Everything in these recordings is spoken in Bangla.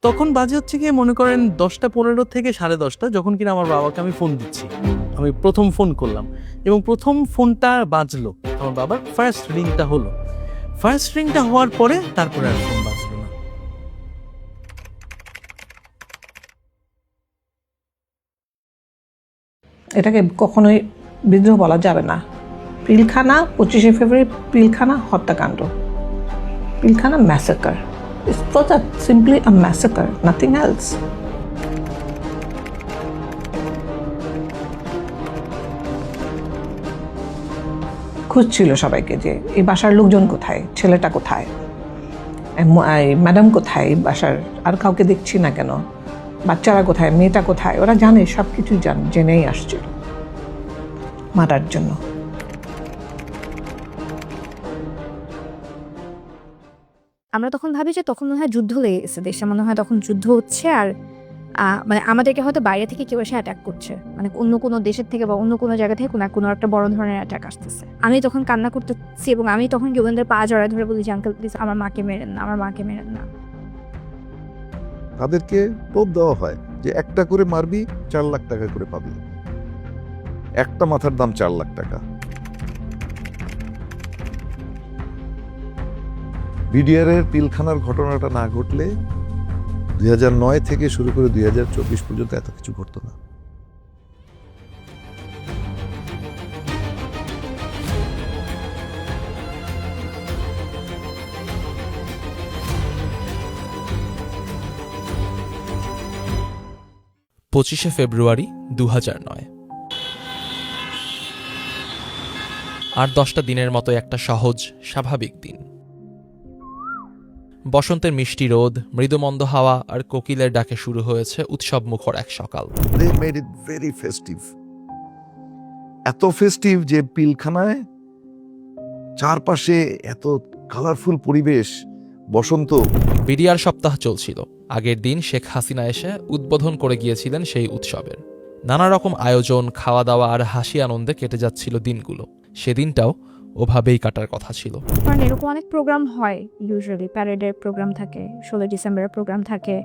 তখন বাজে হচ্ছে গিয়ে মনে করেন 10:15 থেকে 10:30, যখন কিনা আমার বাবাকে আমি ফোন দিচ্ছি। আমি প্রথম ফোন করলাম এবং প্রথম ফোনটা বাজলো, আমার বাবার ফার্স্ট রিংটা হলো। ফার্স্ট রিংটা হওয়ার পরে তারপরে আর ফোন বাজলো না। এটাকে কখনোই বিদ্রোহ বলা যাবে না। পিলখানা 25শে ফেব্রুয়ারি পিলখানা হত্যাকাণ্ড, Pilkhana massacre. It was simply a massacre, nothing else. খুঁজছিল সবাইকে যে এই বাসার লোকজন কোথায়, ছেলেটা কোথায়, ম্যাডাম কোথায়, বাসার আর কাউকে দেখছি না কেন, বাচ্চারা কোথায়, মেয়েটা কোথায়। ওরা জানে, সব কিছুই জেনেই আসছিল মারার জন্য। আমরা তখন ভাবি যে তখন মনে হয় যুদ্ধ লেগে গেছে দেশে, মনে হয় তখন যুদ্ধ হচ্ছে। আর মানে আমাদেরকে হয়তো বাইরে থেকে কেউ এসে অ্যাটাক করছে, মানে অন্য কোনো দেশের থেকে বা অন্য কোনো জায়গা থেকে কোনো একটা বড় ধরনের অ্যাটাক আসতেছে। আমি তখন কান্না করতেছি এবং আমি তখন গোবিন্দের পা জড়ায় ধরে বলি যে আঙ্কেল প্লিজ আমার মাকে মেরেন না, আমার মাকে মেরেন না। তাদেরকে টোপ দেওয়া হয় যে একটা করে মারবি 4 লাখ টাকা করে পাবি, একটা মাথার দাম 4 লাখ টাকা। বিডিআরের পিলখানার ঘটনাটা না ঘটলে 2009 থেকে শুরু করে 2024 পর্যন্ত এত কিছু ঘটতো না। ফেব্রুয়ারি 2009। আর 10টা দিনের মতো একটা সহজ স্বাভাবিক দিন। বসন্তের মিষ্টি রোদ, মৃদুমন্দ হাওয়া আর কোকিলের ডাকে শুরু হয়েছে উৎসব মুখর এক সকাল। They made it very festive. এত ফেস্টিভ যে পিলখানায় চারপাশে এত কালারফুল পরিবেশ, বসন্ত। বিডিআর সপ্তাহ চলছিল। আগের দিন শেখ হাসিনা এসে উদ্বোধন করে গিয়েছিলেন সেই উৎসবের। নানা রকম আয়োজন, খাওয়া দাওয়া আর হাসি আনন্দে কেটে যাচ্ছিল দিনগুলো। সেদিনটাও ওভাবেই কাটার কথা ছিল। কারণ এরকম অনেক প্রোগ্রাম হয়, ইউজুয়ালি প্যারেডের প্রোগ্রাম থাকে, 16 ডিসেম্বরের প্রোগ্রাম থাকে,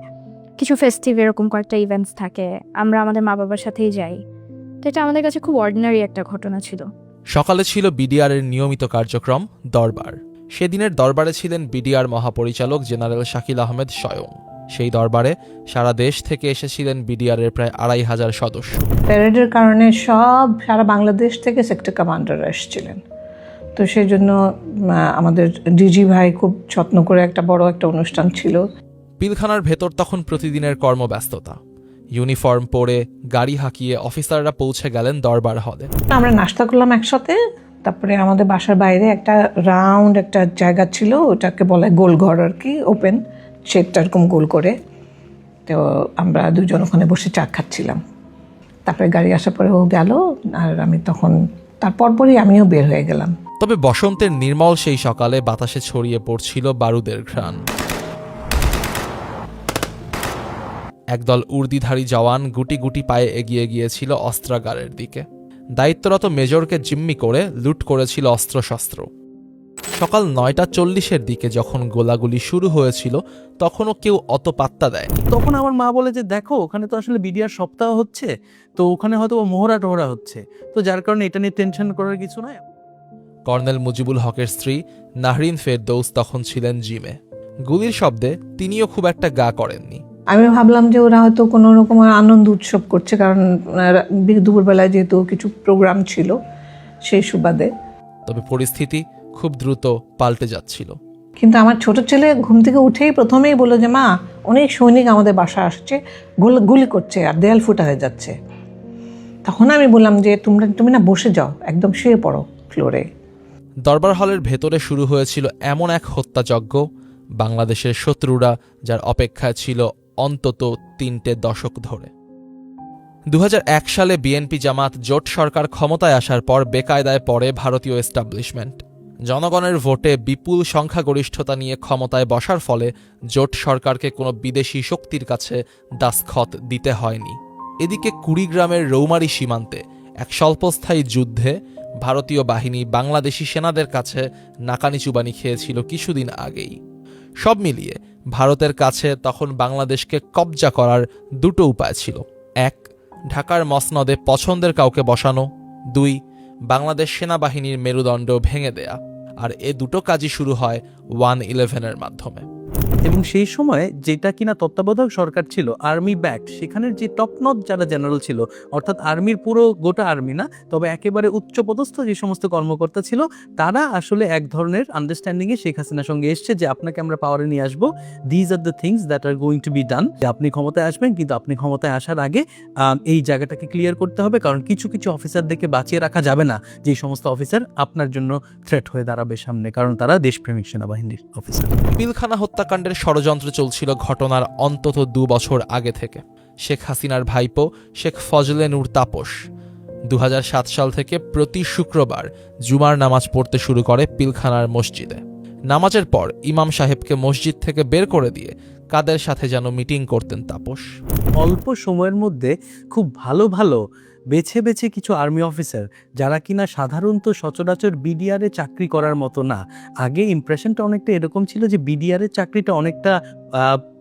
কিছু ফেস্টিভ এরকম কয়েকটা ইভেন্টস থাকে, আমরা আমাদের মা বাবার সাথেই যাই। তো এটা আমাদের কাছে খুব অর্ডিনারি একটা ঘটনা ছিল। সকালে ছিল বিডিআরের নিয়মিত কার্যক্রম দরবার। সেদিনের দরবারে ছিলেন বিডিআর মহাপরিচালক জেনারেল শাকিল আহমেদ স্বয়ং। সেই দরবারে সারা দেশ থেকে এসেছিলেন বিডিআরের প্রায় 2,500 সদস্য। প্যারেডের কারণে সারা বাংলাদেশ থেকে সেক্টর কমান্ডাররা এসেছিলেন। তো সেই জন্য আমাদের ডিজি ভাই খুব যত্ন করে একটা বড় একটা অনুষ্ঠান ছিল। পিলখানার ভেতর তখন প্রতিদিনের কর্মব্যস্ততা। ইউনিফর্ম পরে গাড়ি হাঁকিয়ে অফিসাররা পৌঁছে গেলেন দরবার হলে। আমরা নাস্তা করলাম একসাথে। তারপরে আমাদের বাসার বাইরে একটা রাউন্ড একটা জায়গা ছিল, ওটাকে বলে গোলঘর আর কি, ওপেন শেডটা এরকম গোল করে। তো আমরা দুজন ওখানে বসে চা খাচ্ছিলাম। তারপরে গাড়ি আসার পরে ও গেল, আর আমি তখন তারপরই আমিও বের হয়ে গেলাম। তবে বসন্তের নির্মল সেই সকালে বাতাসে ছড়িয়ে পড়ছিল বারুদের ঘ্রাণ। একদল উর্দিধারী জওয়ান গুটি গুটি পায়ে এগিয়ে গিয়েছিল অস্ত্রাগারের দিকে। দায়িত্বরত মেজরকে জিম্মি করে লুট করেছিল অস্ত্রশস্ত্র। সকাল 9:40-এর দিকে যখন গোলাগুলি শুরু হয়েছিল তখনও কেউ অত পাত্তা দেয়নি। তখন আমার মা বলে যে দেখো ওখানে তো আসলে বিডিআর সপ্তাহ হচ্ছে, তো ওখানে হয়তো মোহরা টোহরা হচ্ছে, তো যার কারণে এটা নিয়ে টেনশন করার কিছু নাই। কর্নেল মুজিবুল হকের স্ত্রী নাহরিন ফেরদৌস তখন ছিলেন জিমে। গুলির শব্দে তিনিও খুব একটা গা করেননি। আমি ভাবলাম যে ওরা হয়তো কোনো রকম আনন্দ উৎসব করছে, কারণ দুপুরবেলায় যেহেতু কিছু প্রোগ্রাম ছিল সেই সুবাদে। তবে পরিস্থিতি খুব দ্রুত পাল্টে যাচ্ছিল। কিন্তু আমার ছোট ছেলে ঘুম থেকে উঠেই প্রথমেই বলল যে মা, অনেক সৈনিক আমাদের বাসা আসছে, গুলি করছে আর দেয়াল ফুটা হয়ে যাচ্ছে। তখন আমি বললাম যে তুমি না বসে যাও, একদম শুয়ে পড়ো ফ্লোরে। দরবার হলের ভেতরে শুরু হয়েছিল এমন এক হত্যাযজ্ঞ, বাংলাদেশের শত্রুরা যার অপেক্ষায় ছিল অন্তত 3 দশক ধরে। 2001 সালে বিএনপি জামাত জোট সরকার ক্ষমতায় আসার পর বেকায়দায় পড়ে ভারতীয় এস্টাবলিশমেন্ট। জনগণের ভোটে বিপুল সংখ্যাগরিষ্ঠতা নিয়ে ক্ষমতায় বসার ফলে জোট সরকারকে কোনো বিদেশি শক্তির কাছে দাসখত দিতে হয়নি। এদিকে কুড়িগ্রামের রৌমারী সীমান্তে এক স্বল্পস্থায়ী যুদ্ধে ভারতীয় বাহিনী বাংলাদেশি সেনাদের কাছে নাকানি চুবানি খেয়েছিল কিছুদিন আগেই। সব মিলিয়ে ভারতের কাছে তখন বাংলাদেশকে কবজা করার দুটো উপায় ছিল। 1, ঢাকার মসনদে পছন্দের কাউকে বসানো। 2, বাংলাদেশ সেনাবাহিনীর মেরুদণ্ড ভেঙে দেয়া। আর এ দুটো কাজই শুরু হয় 1/11-এর মাধ্যমে। এবং সেই সময় যেটা কিনা তত্ত্বাবধায়ক সরকার ছিল আর্মি ব্যাকড, সেখানের যে টপ নট যারা জেনারেল ছিল, অর্থাৎ আর্মির পুরো গোটা আর্মি না, তবে একেবারে উচ্চপদস্থ যে সমস্ত কর্মকর্তা ছিল, তারা আসলে এক ধরনের আন্ডারস্ট্যান্ডিংয়ে শেখ হাসিনার সঙ্গে এসছে যে আপনাকে আমরা পাওয়ারে নিয়ে আসবো, these are the things that are going to be done. আপনি ক্ষমতায় আসবেন, কিন্তু আপনি ক্ষমতায় আসার আগে এই জায়গাটাকে ক্লিয়ার করতে হবে, কারণ কিছু কিছু অফিসারদেরকে বাঁচিয়ে রাখা যাবে না, যে সমস্ত অফিসার আপনার জন্য থ্রেট হয়ে দাঁড়াবে সামনে, কারণ তারা দেশপ্রেমিক সেনাবাহিনীর অফিসার। পিলখানা হত্যাকাণ্ডের ষড়যন্ত্র চলছিল ঘটনার অন্তত 2 বছর আগে থেকে। শেখ হাসিনার ভাইপো শেখ ফজলে নূর তাপস 2007 সাল থেকে প্রতি শুক্রবার জুমার নামাজ পড়তে শুরু করে পিলখানার মসজিদে। নামাজের পর ইমাম সাহেবকে মসজিদ থেকে বের করে দিয়ে কাদের সাথে যেন মিটিং করতেন তাপস। অল্প সময়ের মধ্যে খুব ভালো ভালো বেছে বেছে কিছু আর্মি অফিসার, যারা কিনা সাধারণত সচরাচর বিডিআরে চাকরি করার মতো না। আগে ইমপ্রেশনটা অনেকটা এরকম ছিল যে বিডিআরের চাকরিটা অনেকটা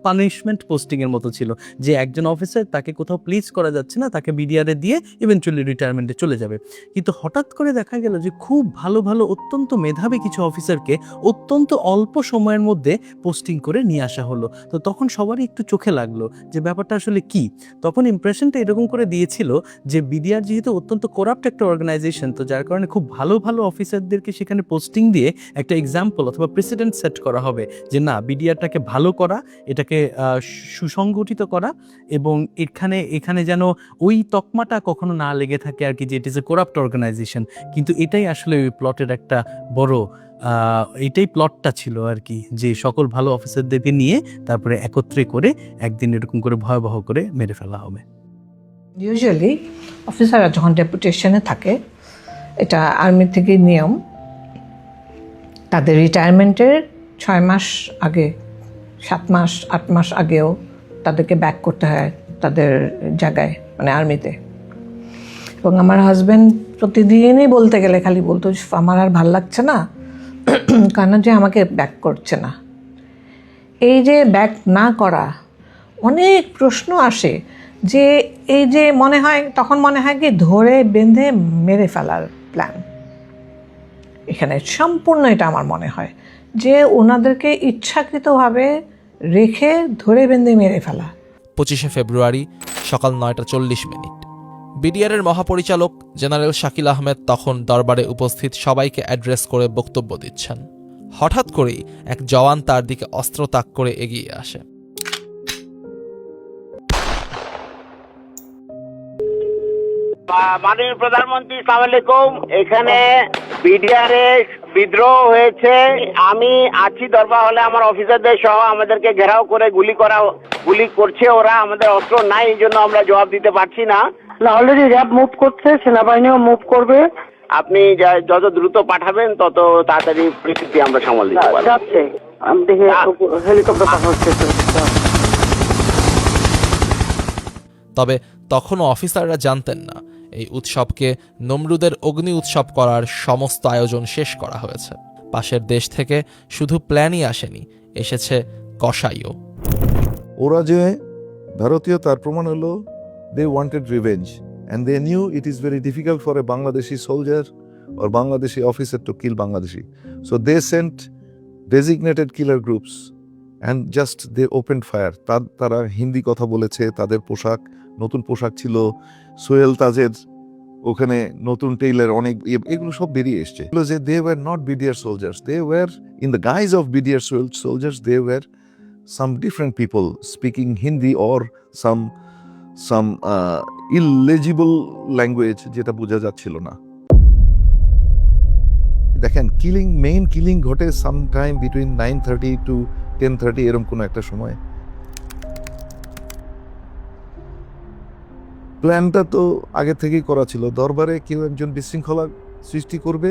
পানিশমেন্ট পোস্টিংয়ের মতো ছিল, যে একজন অফিসার তাকে কোথাও প্লিজ করা যাচ্ছে না, তাকে বিডিআরে দিয়ে ইভেনচুয়ালি রিটায়ারমেন্টে চলে যাবে। কিন্তু হঠাৎ করে দেখা গেল যে খুব ভালো ভালো অত্যন্ত মেধাবী কিছু অফিসারকে অত্যন্ত অল্প সময়ের মধ্যে পোস্টিং করে নিয়ে আসা হলো। তো তখন সবারই একটু চোখে লাগলো যে ব্যাপারটা আসলে কি। তখন ইমপ্রেশনটা এরকম করে দিয়েছিল যে বিডিআর যেহেতু অত্যন্ত করাপ্ট একটা অর্গানাইজেশন, তো যার কারণে খুব ভালো ভালো অফিসারদেরকে সেখানে পোস্টিং দিয়ে একটা এক্সাম্পল অথবা প্রেসিডেন্ট সেট করা হবে যে না, বিডিআরটাকে ভালো করা, এটাকে সুসংগঠিত করা, এবং এখানে যেন ওই তকমাটা কখনো না লেগে থাকে আর কি, যে it is a corrupt organisation. কিন্তু এটাই আসলে ওই প্লটের একটা বড় এটাই প্লটটা ছিল আর কি, যে সকল ভালো অফিসারদেরকে নিয়ে তারপরে একত্রে করে একদিন এরকম করে ভয়াবহ করে মেরে ফেলা হবে। ইউজুয়ালি অফিসাররা যখন ডেপুটেশনে থাকে, এটা আর্মি থেকে নিয়ম, তাদের রিটায়ারমেন্টের 6 মাস আগে, 7 মাস 8 মাস আগেও তাদেরকে ব্যাক করতে হয় তাদের জায়গায়, মানে আর্মিতে। এবং আমার হাজব্যান্ড প্রতিদিনই বলতে গেলে খালি বলতো, আমার আর ভাল লাগছে না, কেন যে আমাকে ব্যাক করছে না। এই যে ব্যাক না করা, অনেক প্রশ্ন আসে যে এই যে তখন মনে হয় কি ধরে বেঁধে মেরে ফেলার প্ল্যান এখানে সম্পূর্ণ। এটা আমার মনে হয় যে ওনাদেরকে ইচ্ছাকৃতভাবে রেখে ধরে বেঁধে মেরে ফেলা। 25শে ফেব্রুয়ারি সকাল 9:40। বিডিআরের মহাপরিচালক জেনারেল শাকিল আহমেদ তখন দরবারে উপস্থিত সবাইকে অ্যাড্রেস করে বক্তব্য দিচ্ছেন। হঠাৎ করেই এক জওয়ান তার দিকে অস্ত্র তাক করে এগিয়ে আসে। মাননীয় প্রধানমন্ত্রী, আসসালামু আলাইকুম। এখানে বিডিআরে বিদ্রোহ হয়েছে, আমি আছি দরবার হলে, আমার অফিসারদের সহ আমাদেরকে ঘেরাও করে গুলি করছে ওরা। আমাদের অস্ত্র নাই, এই জন্য আমরা জবাব দিতে পারছি না। অলরেডি র্যাব মুভ করছে, সেনাবাহিনীও মুভ করবে। আপনি যত দ্রুত পাঠাবেন তত তাড়াতাড়ি পরিস্থিতি আমরা সামাল দিতে পারবো। যাচ্ছে, আমি দেখি হেলিকপ্টার পাঠানোর চেষ্টা করছি। তবে তখনও অফিসাররা জানতেন না এই উৎসবকে নমরুদের অগ্নি উৎসব করার সমস্ত আয়োজন শেষ করা হয়েছে। পাশের দেশ থেকে শুধু প্ল্যানই আসেনি, এসেছে কসাইও। ওরা যে ভারতীয় তার প্রমাণ হলো they wanted revenge and they knew it is very difficult for a Bangladeshi soldier or Bangladeshi officer to kill Bangladeshi. So they sent designated killer groups and just they opened fire. তারা হিন্দি কথা বলেছে, তাদের পোশাক নতুন পোশাক ছিল, সোহেল তাজের ওখানে নতুন টেইলার অনেক, এগুলো সব বেরিয়ে এসছে যে they were not BDR soldiers, they were in the guise of BDR soldiers, they were some different people speaking Hindi or some illegible language যেটা বোঝা যাচ্ছিল না। দেখেন মেইন কিলিং ঘটে সামটাইম বিটুইন 9:30 to 10:30 এরকম কোনো একটা সময়। প্ল্যানটা তো আগে থেকেই করা ছিল, দরবারে কেউ একজন বিশৃঙ্খলা সৃষ্টি করবে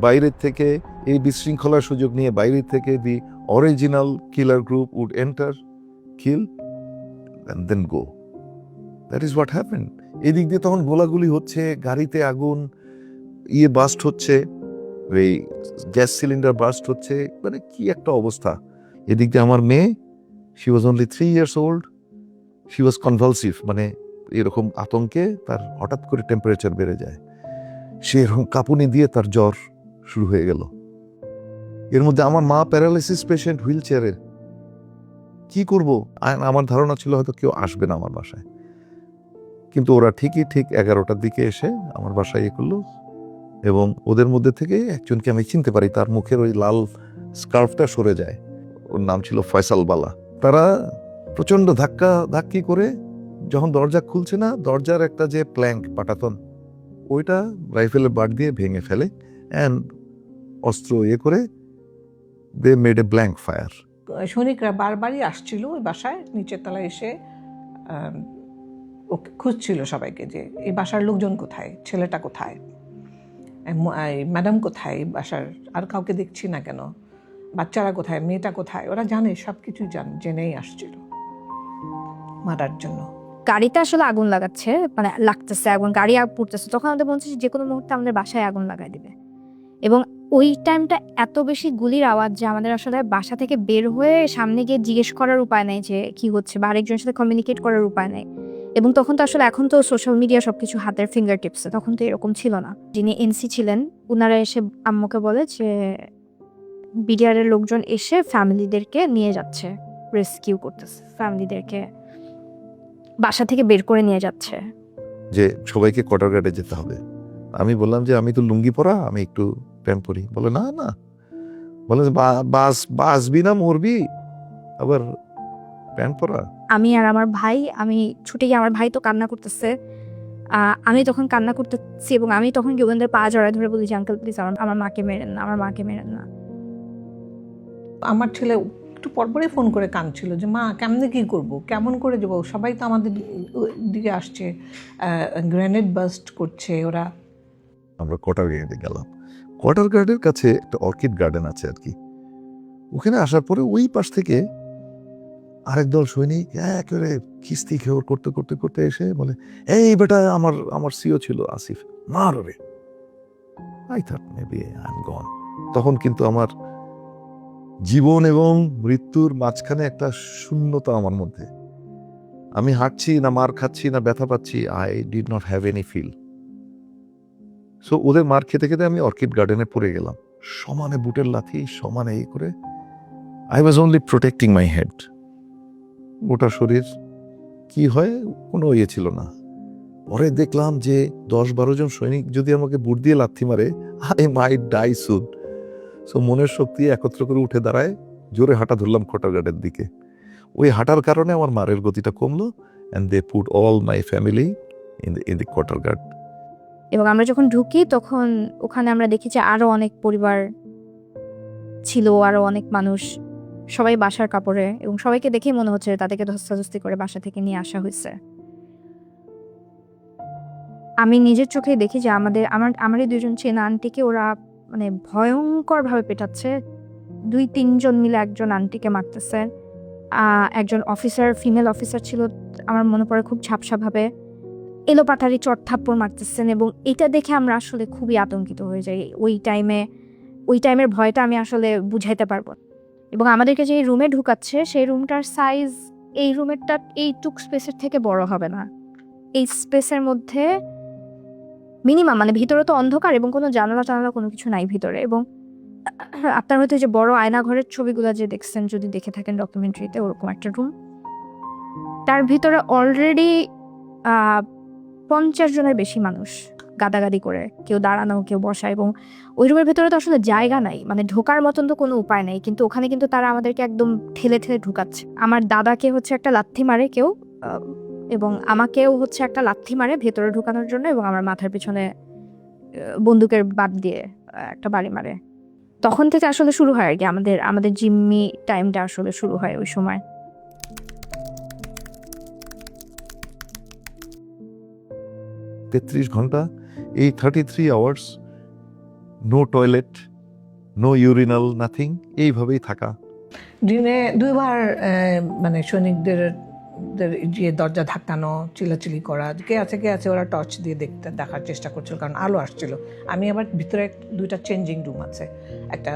বাইরের থেকে, এই বিশৃঙ্খলার সুযোগ নিয়ে বাইরের থেকে the original killer group would enter, kill and then go. That is what happened. এদিক দিয়ে তখন গোলাগুলি হচ্ছে, গাড়িতে আগুন, বাস্ট হচ্ছে, এই গ্যাস সিলিন্ডার বাস্ট হচ্ছে, মানে কি একটা অবস্থা। এদিক দিয়ে আমার মেয়ে she was only 3 years old. She was convulsive, মানে এরকম আতঙ্কে তার হঠাৎ করে টেম্পারেচার বেড়ে যায়, সে এরকম কাঁপুনি দিয়ে তার জ্বর শুরু হয়ে গেল। এর মধ্যে আমার মা প্যারালাইসিস পেশেন্ট, হুইল চেয়ারে। কি করব? আমার ধারণা ছিল হয়তো কেউ আসবে না আমার বাসায়, কিন্তু ওরা ঠিক 11টার দিকে এসে আমার বাসায় ইয়ে করলো, এবং ওদের মধ্যে থেকে একজনকে আমি চিনতে পারি, তার মুখের ওই লাল স্কার্ফটা সরে যায়। ওর নাম ছিল ফয়সাল বালা। তারা প্রচন্ড ধাক্কি করে যখন দরজা খুলছে না, দরজার একটা যে প্ল্যাঙ্ক পাটাতন, ওইটা রাইফেলের বাট দিয়ে ভেঙে ফেলে, অ্যান্ড অস্ত্র ইয়ে করে they made a blank fire. সৈনিকরা বারবারই আসছিল ওই বাসায়, নিচের তলায় এসে ওকে খুঁজছিল সবাইকে, যে এই বাসার লোকজন কোথায়, ছেলেটা কোথায়, ম্যাডাম কোথায়, বাসার আর কাউকে দেখছি না কেন, বাচ্চারা কোথায়, মেয়েটা কোথায়। ওরা জানে, সব কিছু জেনেই আসছিল মারার জন্য। গাড়িতে আসলে আগুন লাগাচ্ছে, মানে লাগতেছে আগুন, গাড়ি আগুন পড়তেছে, তখন আমাদের মনে হচ্ছে যে কোনো মুহূর্তে আমাদের বাসায় আগুন লাগাই দিবে। এবং ওই টাইমটা এত বেশি গুলির আওয়াজ যে আমাদের আসলে বাসা থেকে বের হয়ে সামনে গিয়ে জিজ্ঞেস করার উপায় নেই যে কি হচ্ছে, বা আরেকজনের সাথে কমিউনিকেট করার উপায় নেই। এবং তখন তো আসলে, এখন তো সোশ্যাল মিডিয়া সবকিছু হাতের ফিঙ্গার টিপসে, তখন তো এরকম ছিল না। যিনি এনসি ছিলেন ওনারা এসে আম্মুকে বলে যে বিডিআরের লোকজন এসে ফ্যামিলিদেরকে নিয়ে যাচ্ছে, রেস্কিউ করতেছে, ফ্যামিলিদেরকে বাসা থেকে বের করে নিয়ে যাচ্ছে। যে সবাইকে কোয়ার্টার যেতে হবে। আমি বললাম যে আমি তো লুঙ্গি পরা, আমি একটু প্যান্ট পরি। বলে না না, বলে বাসবি না মরবি, আবার প্যান্ট পরা। আমি আর আমার ভাই, আমি ছুটে গিয়ে, আমার ভাই তো কান্না করতেছে, আমি তখন কান্না করতেছি, এবং আমি তখন যোগেন্দ্রের পা জড়ায় ধরে বলি যে আঙ্কেল প্লিজ আমার মাকে মেরেন না, আমার মাকে মেরেন না। আমার ছেলে একটু পরপরই ফোন করে কাঁদছিল যে মা কেমনে কি করব, কেমন করে যাবো, সবাই তো আমাদের দিকে আসছে, গ্রেনেড বাস্ট করছে ওরা। আমরা কোয়ার্টার গার্ডে গেলাম। কোয়ার্টার গার্ডের কাছে একটা অর্কিড গার্ডেন আছে আর কি। ওখানে আসার পরে ওই পাশ থেকে আরেক দল সৈনিক একেবারে কিস্তি খেয়ে করতে করতে করতে এসে বলে, এই বেটা, আমার সিও ছিল আসিফ, মার রে। I thought maybe I am gone. তখন কিন্তু আমার জীবন এবং মৃত্যুর মাঝখানে একটা শূন্যতা আমার মধ্যে। আমি হাঁটছি না, মার খাচ্ছি না, ব্যথা পাচ্ছি। I did not have any feel. So ওদের মার খেতে খেতে আমি অর্কিড গার্ডেনে পড়ে গেলাম, সমানে বুটের লাথি, সমানে এই করে। I was only protecting my head. গোটা শরীর কি হয় কোনো ইয়ে ছিল না। পরে দেখলাম যে 10-12 জন সৈনিক যদি আমাকে বুট দিয়ে লাথি মারে, I might die soon. So মনের শক্তি একত্র করে উঠে দাঁড়ায়, জোরে হাঁটা ধরলাম কোয়ার্টার গার্ডের দিকে। ওই হাঁটার কারণে আমার মারের গতিটা কমলো, and they put all my family in the quarter guard. এবং আমরা যখন ঢুকি তখন ওখানে আমরা দেখি যে আরো অনেক পরিবার ছিল, আরো অনেক মানুষ, সবাই বাসার কাপড়ে, এবং সবাইকে দেখেই মনে হচ্ছে তাদেরকে ধস্তাধস্তি করে বাসা থেকে নিয়ে আসা হয়েছে। আমি নিজের চোখেই দেখি যে আমারই 2জন চেনা আন্টিকে ওরা মানে ভয়ঙ্কর ভাবে পেটাচ্ছে। 2-3 জন মিলে একজন আন্টিকে মারতেছে। একজন অফিসার, ফিমেল অফিসার ছিল, আমার মনে পড়ে খুব ঝাপসা ভাবে এলোপাতাড়ি চট থাপ্পড় মারতেছেন। এবং এটা দেখে আমরা আসলে খুবই আতঙ্কিত হয়ে যাই। ওই টাইমের ভয়টা আমি আসলে বুঝাইতে পারবো। এবং আমাদেরকে যে রুমে ঢুকাচ্ছে, সেই রুমটার সাইজ এই রুমেরটা এইটুক স্পেসের থেকে বড় হবে না। এই স্পেসের মধ্যে মিনিমাম, মানে ভিতরে তো অন্ধকার এবং কোনো জানালা কোনো কিছু নাই ভিতরে। এবং আপনার হয়তো যে বড় আয়নাঘরের ছবিগুলো যে দেখছেন, যদি দেখে থাকেন ডকুমেন্টারিতে, ওরকম একটা রুম। তার ভিতরে অলরেডি 50 জনের বেশি মানুষ গাদাগাদি করে, কেউ দাঁড়ানো, কেউ বসা। এবং ওই রুমের ভেতরে তো আসলে জায়গা নাই, মানে ঢোকার মতন তো কোনো উপায় নেই, কিন্তু ওখানে কিন্তু তারা আমাদেরকে একদম ঠেলে ঠেলে ঢুকাচ্ছে। আমার দাদাকে হচ্ছে একটা লাথি মারে কেউ, এবং আমাকেও হচ্ছে একটা লাথি মারে ভেতরে ঢুকানোর জন্য, এবং আমার মাথার পিছনে বন্দুকের বাট দিয়ে একটা বাড়ি মারে। তখন থেকে আসলে শুরু হয় আর কি আমাদের জিম্মি টাইমটা আসলে শুরু হয় ওই সময়। তেত্রিশ ঘন্টা, এই 33 hours, no toilet, no urinal, nothing, এইভাবেই থাকা। দিনে 2 বার মানে সৈনিকদের যে দরজা ধাক্কানো, চিল্লাচিল্লি করা, কে আছে ওরা টর্চ দিয়ে দেখার চেষ্টা করছিল, কারণ আলো আসছিল। আমি আবার ভিতরে দুইটা চেঞ্জিং রুম আছে, একটা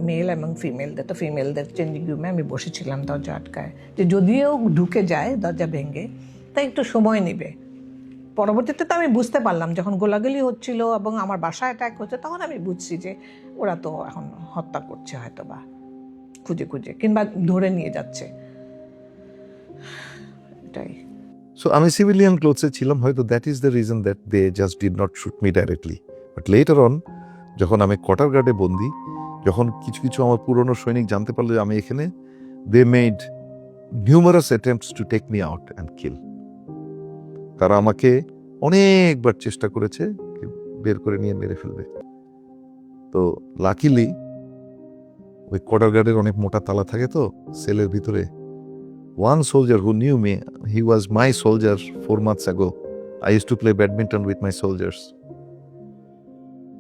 মেল এবং ফিমেলদের, তো ফিমেলদের চেঞ্জিং রুমে আমি বসেছিলাম দরজা আটকায়, যে যদিও ঢুকে যায় দরজা ভেঙে তাই একটু সময় নেবে। পরবর্তীতে তো আমি বুঝতে পারলাম, যখন গোলাগুলি হচ্ছিল এবং আমার বাসায় অ্যাটাক হচ্ছে, তখন আমি বুঝছি যে ওরা তো এখন হত্যা করছে হয়তো, বা খুঁজে কিংবা ধরে নিয়ে যাচ্ছে, এটাই। সো আমি সিভিলিয়ান ক্লোথসে ছিলাম, হয়তো that is the reason that they just did not shoot me directly. But later on, যখন আমি কোয়ার্টার গার্ডে বন্দি, যখন কিছু আমার পুরনো সৈনিক জানতে পারলো যে আমি এখানে, they made numerous attempts to take me out and kill. তারা আমাকে অনেকবার চেষ্টা করেছে বের করে নিয়ে মেরে ফেলবে। তো লাকিলি ওই কোয়ার্টার গার্ডের অনেক মোটা তালা থাকে তো সেলের ভিতরে, one soldier who knew me, he was my soldier 4 months ago. I used to play badminton with my soldiers.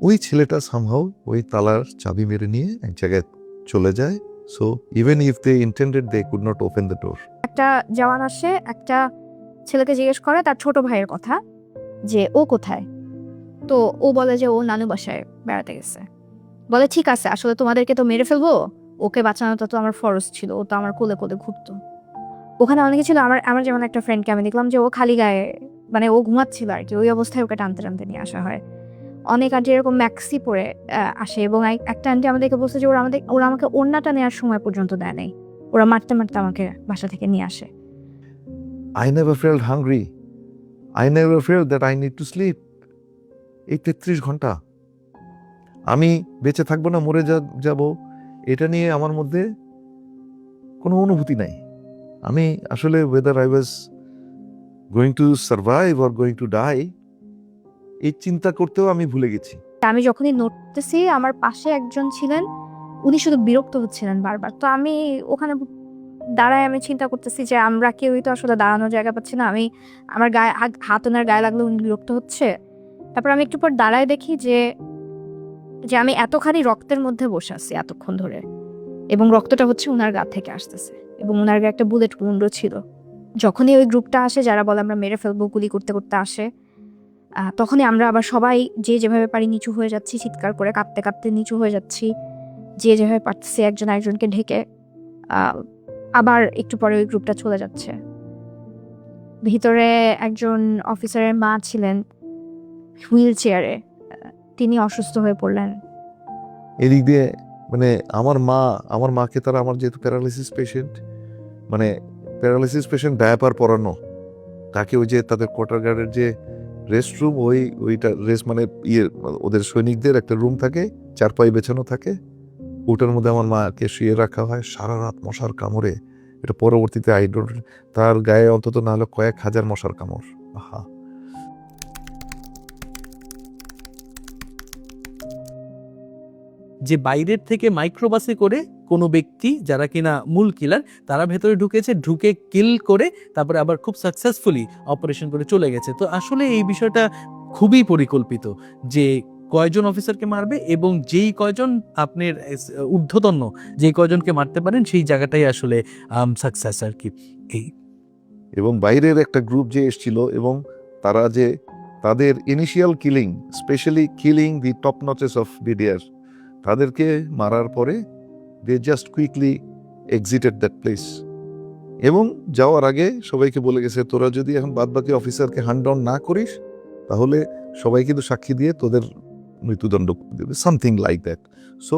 ওই ছেলেটা somehow ওই তালার চাবি মেরে নিয়ে এক জায়গায় চলে যায়। So even if they intended, they could not open the door. একটা জওয়ান আসে, একটা ছেলেকে জিজ্ঞেস করে তার ছোট ভাইয়ের কথা, যে ও কোথায়। তো ও বলে যে ও নানু বাসায় বেড়াতে গেছে। বলে ঠিক আছে, আসলে তোমাদেরকে তো মেরে ফেলবো, ওকে বাঁচানোটা তো আমার ফরজ ছিল, ও তো আমার কোলে ঘুরতো। ওখানে অনেকে ছিল, আমার যেমন একটা ফ্রেন্ডকে আমি দেখলাম যে ও খালি গায়ে, মানে ও ঘুমাচ্ছিল আর কি, ওই অবস্থায় ওকে টানতে নিয়ে আসা হয়। অনেক আন্টি এরকম ম্যাক্সি পরে আসে, এবং একটা আন্টি আমাদেরকে বলছে যে ওরা আমাকে ওড়নাটা নেওয়ার সময় পর্যন্ত দেয় নাই, ওরা মারতে আমাকে বাসা থেকে নিয়ে আসে। I never felt hungry. I never felt that I need to sleep. এই 33 ঘন্টা আমি বেঁচে থাকবো না মরে যাব, এটা নিয়ে আমার মধ্যে কোনো অনুভূতি নাই। আমি আসলে whether I was going to survive or going to die, এই চিন্তা করতেও আমি ভুলে গেছি। আমি যখনই নড়তেছি, আমার পাশে একজন ছিলেন, উনি শুধু বিরক্ত হচ্ছিলেন বারবার। তো আমি ওখানে দাঁড়ায় আমি চিন্তা করতেছি যে আমরা কেউই তো আসলে দাঁড়ানোর জায়গা পাচ্ছি না। আমার গায়ে হাত ওনার গায়ে লাগলে উনি বিরক্ত হচ্ছে। তারপর আমি একটু পর দাঁড়ায় দেখি যে আমি এতখানি রক্তের মধ্যে বসে আছি এতক্ষণ ধরে, এবং রক্তটা হচ্ছে ওনার গা থেকে আসতেছে, এবং ওনার গায়ে একটা বুলেট উন্ড ছিল। যখনই ওই গ্রুপটা আসে যারা বলে আমরা মেরে ফেলবো, গুলি করতে আসে, তখনই আমরা আবার সবাই যে যেভাবে পারি নিচু হয়ে যাচ্ছি, চিৎকার করে কাঁপতে নিচু হয়ে যাচ্ছি, যে যেভাবে পারতেছি একজন আরেকজনকে ঢেকে। আবার একটু পরে ওই গ্রুপটা চলে যাচ্ছে। ভিতরে একজন অফিসারের মা ছিলেন হুইল চেয়ারে, তিনি অসুস্থ হয়ে পড়লেন। এদিক দিয়ে মানে আমার মাকে তারা, আমার যেহেতু প্যারালাইসিস পেশেন্ট ডায়াপার পরানো, তাকে ওই যে তাদের কোয়ার্টার গার্ডের যে রেস্ট রুম, ওইটা রেস্ট মানে ওদের সৈনিকদের একটা রুম থাকে, চারপাই বেছানো থাকে, ওটার মধ্যে আমার মাকে শুয়ে রাখা হয় সারা রাত মশার কামড়ে। এটা পরবর্তীতে তার গায়ে অন্তত না হলে কয়েক হাজার মশার কামড়। আহা, যে বাইরের থেকে মাইক্রোবাসে করে কোনো ব্যক্তি যারা কিনা মূল কিলার, তারা ভেতরে ঢুকে কিল করে তারপরে আবার খুব সাকসেসফুলি অপারেশন করে চলে গেছে। তো আসলে এই বিষয়টা খুবই পরিকল্পিত, যে কয়জন অফিসারকে মারবে এবং যেই কয়জন আপনার ঊর্ধ্বতন যেই কয়জনকে মারতে পারেন সেই জায়গাটাই আসলে সাকসেস আর কি। এই এবং বাইরের একটা গ্রুপ যে এসেছিল, এবং তারা যে তাদের initial killing, specially killing the top notches of BDR, তাদেরকে মারার পরে they just quickly exited that place, এবং যাওয়ার আগে সবাইকে বলে গেছে তোরা যদি এখন বাদবাকি অফিসারকে হ্যান্ড ডাউন না করিস তাহলে সবাই কিন্তু সাক্ষী দিয়ে তোদের মৃত্যুদণ্ড দেবে, something like that. So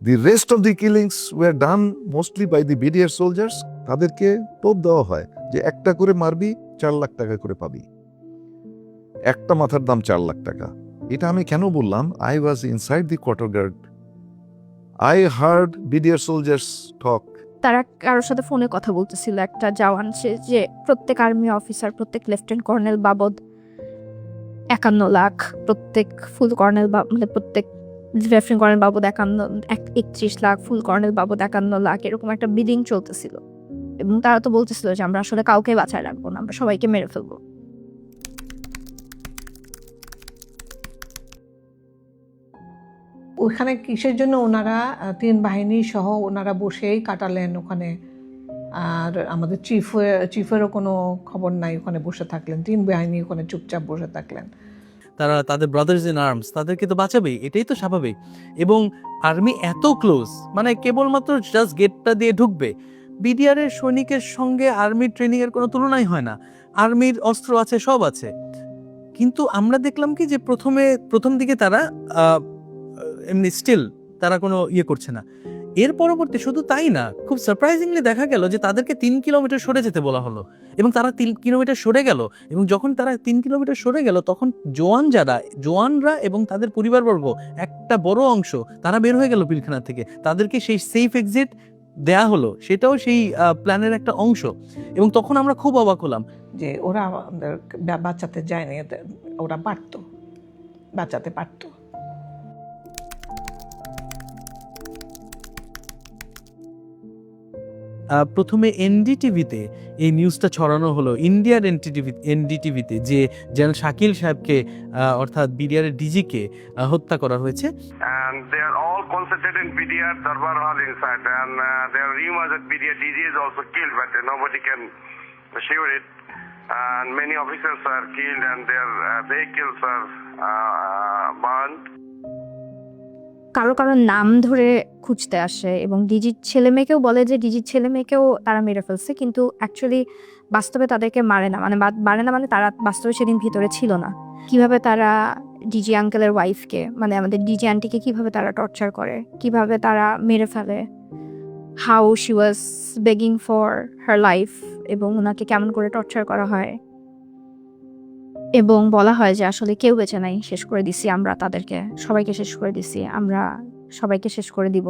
the rest of the killings were done mostly by the BDR soldiers. তাদেরকে টোপ দেওয়া হয় যে একটা করে মারবি 4 লাখ টাকা করে পাবি, একটা মাথার দাম 4 লাখ টাকা। এটা আমি কেন বললাম? I was inside the quarter guard, I heard BDR soldiers talk. তারা কারোর সাথে ফোনে কথা বলতেছিল, একটা জওয়ান, সে যে প্রত্যেক আর্মি অফিসার, প্রত্যেক লেফটেন্যান্ট কর্নেল বাবদ 51 লাখ, প্রত্যেক ফুল কর্নেল মানে প্রত্যেক লেফটেন্যান্ট কর্নেল বাবদ 31 লাখ, ফুল কর্নেল বাবদ 51 লাখ, এরকম একটা বিডিং চলতেছিল। এবং তারা তো বলতেছিল যে আমরা আসলে কাউকে বাঁচায় রাখবো না, আমরা সবাইকে মেরে ফেলবো। ওইখানে কিসের জন্য ওনারা 3 বাহিনী সহ ওনারা বসেই কাটালেন ওখানে আর আমাদের চিফেরও কোনো খবর নাই, ওখানে বসে থাকলেন। 3 বাহিনী ওখানে চুপচাপ বসে থাকলেন। তারা তাদের ব্রাদার্স ইন আর্মস, তাদেরকে তো বাঁচাবেই, এটাই তো স্বাভাবিক। এবং আর্মি এত ক্লোজ, মানে কেবলমাত্র জাস্ট গেটটা দিয়ে ঢুকবে। বিডিআর এর সৈনিকের সঙ্গে আর্মির ট্রেনিং এর কোনো তুলনাই হয় না। আর্মির অস্ত্র আছে, সব আছে। কিন্তু আমরা দেখলাম কি যে প্রথম দিকে তারা এমনি স্টিল তারা কোনো ইয়ে করছে না। এর পরবর্তী শুধু তাই না, খুব সারপ্রাইজিংলি দেখা গেল যে তাদেরকে 3 কিলোমিটার সরে যেতে বলা হলো, এবং তারা 3 কিলোমিটার সরে গেল। এবং যখন তারা 3 কিলোমিটার সরে গেল, তখন জওয়ানরা এবং তাদের পরিবারবর্গ একটা বড় অংশ তারা বের হয়ে গেল পিলখানা থেকে। তাদেরকে সেই সেফ এক্সিট দেয়া হলো, সেটাও সেই প্ল্যানের একটা অংশ। এবং তখন আমরা খুব অবাক হলাম যে ওরা আমাদের বাঁচাতে যায়নি, ওরা বাঁচাতে পারতো। প্রথমে এনডিটিভিতে এই নিউজটা ছড়ানো হলো, ইন্ডিয়ার এনডিটিভিতে, যে জেনারেল শাকিল সাহেবকে অর্থাৎ বিডিআর এর ডিজিকে হত্যা করা হয়েছে। And they are all concentrated in BDR Darbar Hall inside, and there are rumors that BDR DG is also killed, but nobody can assure it. And many officers are killed, and their vehicles are burned. কারো নাম ধরে খুঁজতে আসে এবং ডিজির ছেলে মেয়েকেও বলে যে ডিজির ছেলে মেয়েকেও তারা মেরে ফেলছে, কিন্তু অ্যাকচুয়ালি বাস্তবে তাদেরকে মারে না, মানে তারা বাস্তবে সেদিন ভিতরে ছিল না। কিভাবে তারা ডিজি আঙ্কেলের ওয়াইফকে, মানে আমাদের ডিজি আন্টিকে কিভাবে তারা টর্চার করে, কিভাবে তারা মেরে ফেলে, how she was begging for her life, এবং ওনাকে কেমন করে টর্চার করা হয়, এবং বলা হয় যে আসলে কেউ বেঁচে নাই, শেষ করে দিছি আমরা, তাদেরকে সবাইকে শেষ করে দিছি আমরা, সবাইকে শেষ করে দিব।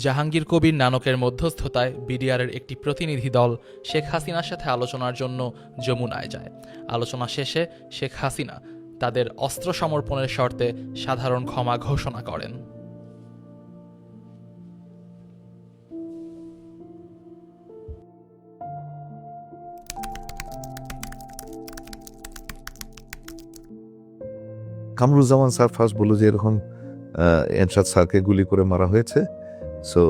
জাহাঙ্গীর কবির নানকের মধ্যস্থতায় বিডিআরের একটি প্রতিনিধি দল শেখ হাসিনার সাথে আলোচনার জন্য যমুনায় যায়। আলোচনা শেষে শেখ হাসিনা তাদের অস্ত্র সমর্পণের শর্তে সাধারণ ক্ষমা ঘোষণা করেন। কামরুজ্জামান স্যার ফার্স্ট বলল যে এরকম এরশাদ স্যারকে গুলি করে মারা হয়েছে। সো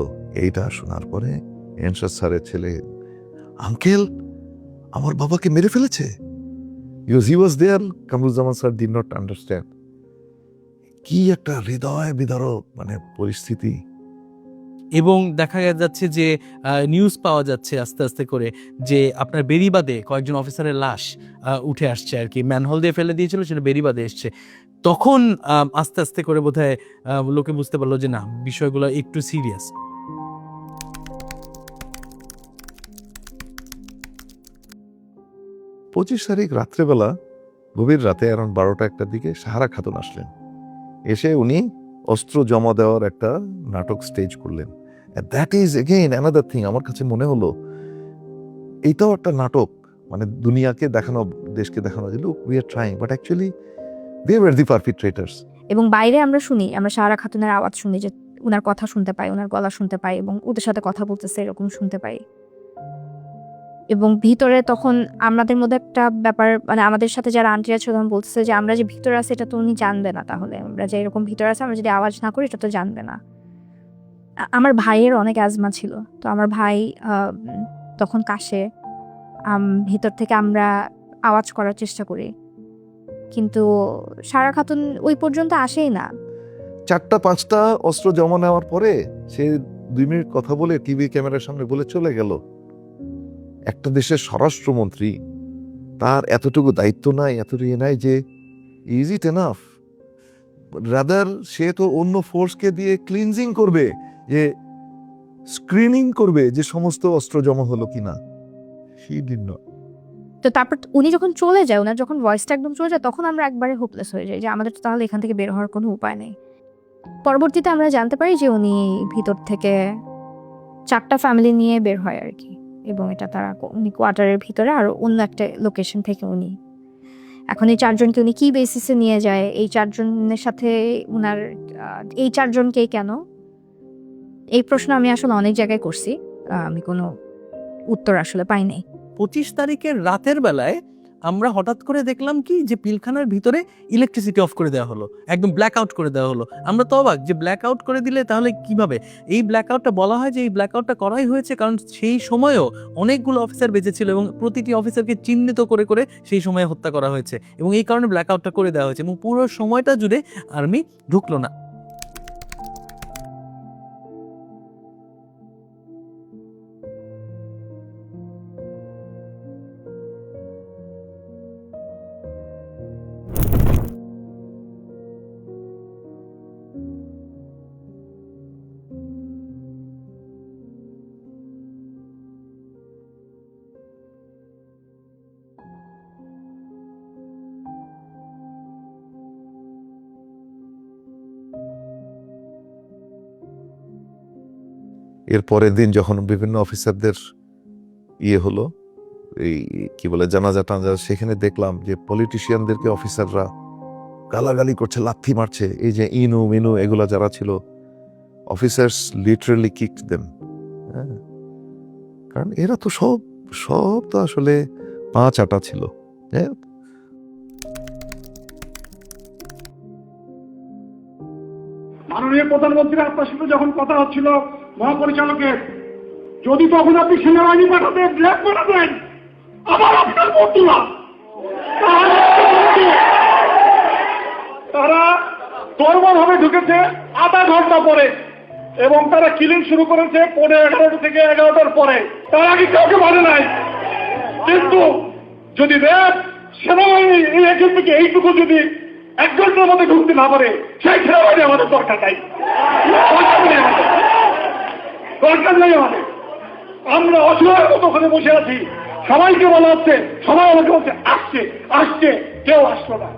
এইটা শোনার পরে এরশাদ স্যারের ছেলে, আঙ্কেল আমার বাবাকে মেরে ফেলেছে, he was there. Kamruzzaman sir did not understand. কি একটা হৃদয় বিদারক মানে পরিস্থিতি। এবং দেখা যাচ্ছে যে নিউজ পাওয়া যাচ্ছে আস্তে আস্তে করে যে আপনার বেরিবাদে কয়েকজন অফিসারের লাশ উঠে আসছে আর কি, ম্যানহোল দিয়ে ফেলে দিয়েছিল, সেটা বেরিবাদে এসছে। তখন আস্তে আস্তে করে বোধহয় লোকে বুঝতে পারলো যে না, বিষয়গুলো একটু সিরিয়াস। পঁচিশ তারিখ রাত্রেবেলা, গভীর রাতে অ্যারাউন্ড 12টা-1টার দিকে সাহারা খাতুন আসলেন। এসে উনি অস্ত্র জমা দেওয়ার একটা নাটক স্টেজ করলেন। That is again another thing. আমার কাছে মনে হলো এইটাও একটা নাটক, মানে দুনিয়াকে দেখানো, দেশকে দেখানো যে look we are trying, but actually they were the perpetrators. এবং বাইরে আমরা সাহারা খাতুনের আওয়াজ শুনি, যে ওনার কথা শুনতে পাই, ওনার গলা শুনতে পাই, এবং ওদের সাথে কথা বলতেছে এরকম শুনতে পাই। এবং ভিতরে তখন আমাদের মধ্যে একটা ব্যাপার, মানে আমাদের সাথে যারা আন্টিরা ছিল তখন বলতেছে যে আমরা যে ভিতরে আছি এটা তো উনি জানবে না, তাহলে আমরা যে এরকম ভিতরে আছে আমরা যদি আওয়াজ না করি এটা তো জানবে না। আমার ভাইয়ের অনেক অ্যাজমা ছিল, তো আমার ভাই তখন কাশে, ভিতর থেকে আমরা আওয়াজ করার চেষ্টা করি, কিন্তু সাহারা খাতুন ওই পর্যন্ত আসেই না। 4টা-5টা অস্ত্র জমা নেওয়ার পরে সে 2 মিনিট কথা বলে টিভি ক্যামেরার সামনে বলে চলে গেল। একটা দেশের স্বরাষ্ট্রমন্ত্রী, তার এতটুকু দায়িত্ব নাই, এতটুকু নাই যে ইজ ইট এনাফ? রাদার সে তো অন্য ফোর্সকে দিয়ে ক্লিনজিং করবে, যে স্ক্রিনিং করবে যে সমস্ত অস্ত্র জমা হলো কিনা। He did not. তো তারপর উনি যখন চলে যায়, ওনার যখন ভয়েসটা একদম চলে যায়, তখন আমরা একবারে হোপলেস হয়ে যাই যে আমাদের তো তাহলে এখান থেকে বের হওয়ার কোনো উপায় নেই। পরবর্তীতে আমরা জানতে পারি যে উনি ভিতর থেকে 4টা ফ্যামিলি নিয়ে বের হয় আর কি, এবং এটা তারা উনি কোয়ার্টারের ভিতরে আর অন্য একটা লোকেশন থেকে উনি, এখন এই 4জনকে উনি কি বেসিসে নিয়ে যায়, এই 4জনের সাথে উনার এই 4জনকেই কেন, এই প্রশ্ন আমি আসলে অনেক জায়গায় করছি, আমি কোনো উত্তর আসলে পাই নাই। 25 তারিখের রাতের বেলায় আমরা হঠাৎ করে দেখলাম কি যে পিলখানার ভিতরে ইলেকট্রিসিটি অফ করে দেওয়া হলো, একদম ব্ল্যাক আউট করে দেওয়া হলো। আমরা তো অবাক যে ব্ল্যাক আউট করে দিলে তাহলে কিভাবে? এই ব্ল্যাক আউটটা বলা হয় যে এই ব্ল্যাক আউটটা করাই হয়েছে কারণ সেই সময়ও অনেকগুলো অফিসার বেঁচে ছিল এবং প্রতিটি অফিসারকে চিহ্নিত করে করে সেই সময়ে হত্যা করা হয়েছে এবং এই কারণে ব্ল্যাক আউটটা করে দেওয়া হয়েছে এবং পুরো সময়টা জুড়ে আর্মি ঢুকলো না। এর পরের দিন যখন বিভিন্ন অফিসারদের হলো, এই কি বলে জানাজা টানাজা, সেখানে দেখলাম যে পলিটিশিয়ানদেরকে অফিসাররা গালাগালি করছে, লাথি মারছে। এই যে ইনু মিনু এগুলা যারা ছিল, অফিসার্স লিটারালি কিকড দেম। কারণ এরা তো সব তো আসলে পাঁচ আটা ছিল। মাননীয় প্রধানমন্ত্রী আপনার সাথে যখন কথা হচ্ছিল মহাপরিচালকের, যদি তখন আপনি সেনাবাহিনী পাঠাতেন, ব্ল্যাক পাঠাতেন, আবার আপনার বন্ধুরা তারা তরবর ভাবে ঢুকেছে আধা ঘন্টা পরে এবং তারা কিলিং শুরু করেছে 11:30 থেকে 11টার পরে। তার আগে কাউকে মানে নাই। কিন্তু যদি র্যাব সেনাবাহিনী এই এখান থেকে এইটুকু যদি 1 ঘন্টার মধ্যে ঢুকতে না পারে, সেই সেনাবাহিনী আমাদের দরকার নাই, দরকার নেই আমাদের। আমরা অসহায়ের মতো ওখানে বসে আছি, সবাইকে বলা হচ্ছে, সবাই আমাকে বলছে আসছে আসছে, কেউ আসলো না।